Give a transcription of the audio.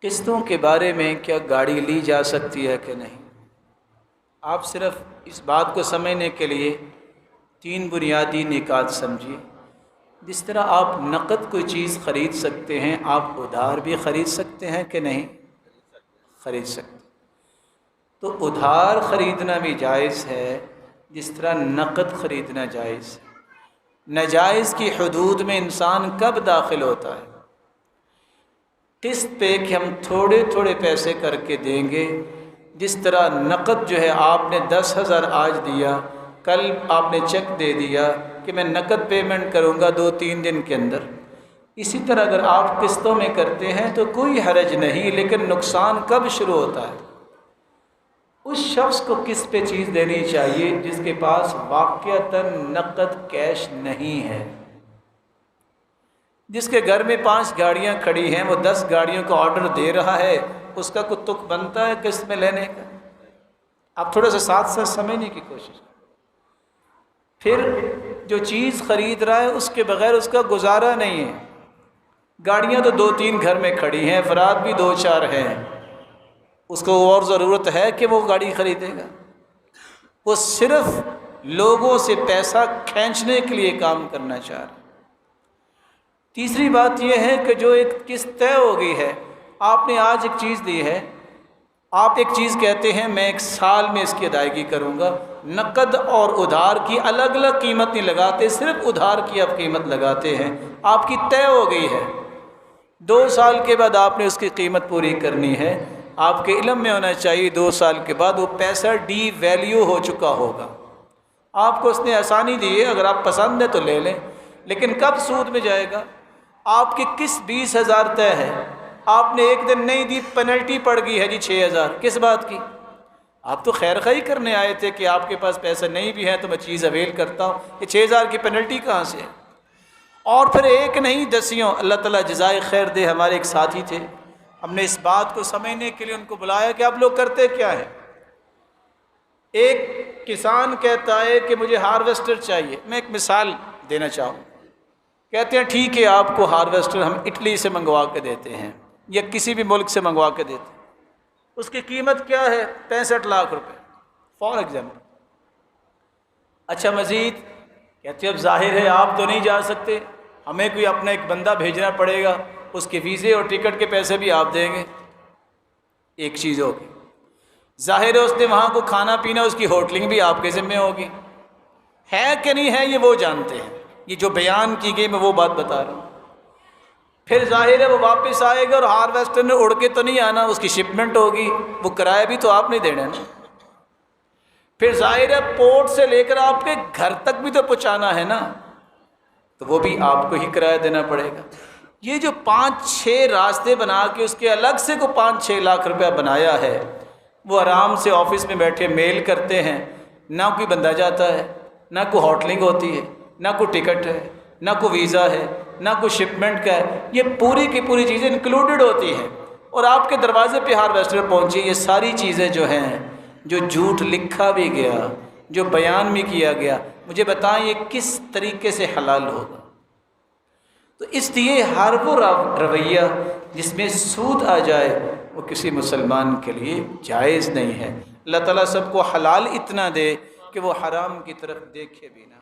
قسطوں کے بارے میں کیا گاڑی لی جا سکتی ہے کہ نہیں؟ آپ صرف اس بات کو سمجھنے کے لیے 3 بنیادی نکات سمجھیے۔ جس طرح آپ نقد کوئی چیز خرید سکتے ہیں، آپ ادھار بھی خرید سکتے ہیں کہ نہیں؟ خرید سکتے۔ تو ادھار خریدنا بھی جائز ہے، جس طرح نقد خریدنا جائز ہے۔ ناجائز کی حدود میں انسان کب داخل ہوتا ہے؟ قسط پہ کہ ہم تھوڑے تھوڑے پیسے کر کے دیں گے۔ جس طرح نقد جو ہے آپ نے 10,000 آج دیا، کل آپ نے چیک دے دیا کہ میں نقد پیمنٹ کروں گا 2-3 دن کے اندر، اسی طرح اگر آپ قسطوں میں کرتے ہیں تو کوئی حرج نہیں، لیکن نقصان کب شروع ہوتا ہے؟ اس شخص کو قسط پہ چیز دینی چاہیے جس کے پاس واقعتاً نقد کیش نہیں ہے۔ جس کے گھر میں 5 گاڑیاں کھڑی ہیں، وہ 10 گاڑیوں کا آرڈر دے رہا ہے، اس کا کوئی تک بنتا ہے قسط میں لینے کا؟ آپ تھوڑا سا ساتھ ساتھ سمجھنے کی کوشش کریں۔ پھر جو چیز خرید رہا ہے اس کے بغیر اس کا گزارا نہیں ہے۔ گاڑیاں تو 2-3 گھر میں کھڑی ہیں، افراد بھی 2-4 ہیں، اس کو اور ضرورت ہے کہ وہ گاڑی خریدے گا؟ وہ صرف لوگوں سے پیسہ کھینچنے کے لیے کام کرنا چاہ رہا ہے۔ تیسری بات یہ ہے کہ جو ایک قسط طے ہو گئی ہے، آپ نے آج ایک چیز دی ہے، آپ ایک چیز کہتے ہیں میں 1 سال میں اس کی ادائیگی کروں گا، نقد اور ادھار کی الگ الگ قیمت نہیں لگاتے، صرف ادھار کی آپ قیمت لگاتے ہیں۔ آپ کی طے ہو گئی ہے، 2 سال کے بعد آپ نے اس کی قیمت پوری کرنی ہے۔ آپ کے علم میں ہونا چاہیے 2 سال کے بعد وہ پیسہ ڈی ویلیو ہو چکا ہوگا۔ آپ کو اس نے آسانی دی ہے، اگر آپ پسند ہے تو لے لیں، لیکن کب سود میں جائے گا؟ آپ کی قسط 20,000 طے ہے، آپ نے ایک دن نہیں دی، پینلٹی پڑ گئی ہے جی 6,000، کس بات کی؟ آپ تو خیر خواہی کرنے آئے تھے کہ آپ کے پاس پیسہ نہیں بھی ہے تو میں چیز اویل کرتا ہوں، یہ 6,000 کی پینلٹی کہاں سے ہے؟ اور پھر ایک نہیں دسیوں، اللہ تعالیٰ جزائے خیر دے، ہمارے ایک ساتھی تھے، ہم نے اس بات کو سمجھنے کے لیے ان کو بلایا کہ آپ لوگ کرتے کیا ہیں۔ ایک کسان کہتا ہے کہ مجھے ہارویسٹر چاہیے، میں ایک مثال دینا چاہوں، کہتے ہیں ٹھیک ہے آپ کو ہارویسٹر ہم اٹلی سے منگوا کے دیتے ہیں یا کسی بھی ملک سے منگوا کے دیتے ہیں، اس کی قیمت کیا ہے؟ 65 لاکھ روپے فار ایگزامپل۔ اچھا مزید کہتے ہیں اب ظاہر ہے آپ تو نہیں جا سکتے، ہمیں کوئی اپنا ایک بندہ بھیجنا پڑے گا، اس کے ویزے اور ٹکٹ کے پیسے بھی آپ دیں گے۔ ایک چیز ہوگی، ظاہر ہے اس نے وہاں کو کھانا پینا، اس کی ہوٹلنگ بھی آپ کے ذمہ ہوگی، ہے کہ نہیں ہے یہ وہ جانتے ہیں، یہ جو بیان کی گئی میں وہ بات بتا رہا ہوں۔ پھر ظاہر ہے وہ واپس آئے گا اور ہارویسٹر نے اڑ کے تو نہیں آنا، اس کی شپمنٹ ہوگی، وہ کرایہ بھی تو آپ نہیں دینا نا۔ پھر ظاہر ہے پورٹ سے لے کر آپ کے گھر تک بھی تو پہنچانا ہے نا، تو وہ بھی آپ کو ہی کرایہ دینا پڑے گا۔ یہ جو 5-6 راستے بنا کے اس کے الگ سے کو 5-6 لاکھ روپیہ بنایا ہے، وہ آرام سے آفس میں بیٹھے میل کرتے ہیں، نہ کوئی بندہ جاتا ہے، نہ کوئی ہوٹلنگ ہوتی ہے، نہ کوئی ٹکٹ ہے، نہ کوئی ویزا ہے، نہ کوئی شپمنٹ کا ہے، یہ پوری کی پوری چیزیں انکلوڈڈ ہوتی ہیں، اور آپ کے دروازے پہ ہارویسٹر پہنچے۔ یہ ساری چیزیں جو ہیں، جو جھوٹ لکھا بھی گیا، جو بیان بھی کیا گیا، مجھے بتائیں یہ کس طریقے سے حلال ہوگا؟ تو اس لیے ہر وہ رویہ جس میں سود آ جائے وہ کسی مسلمان کے لیے جائز نہیں ہے۔ اللہ تعالیٰ سب کو حلال اتنا دے کہ وہ حرام کی طرف دیکھے بھی نہ۔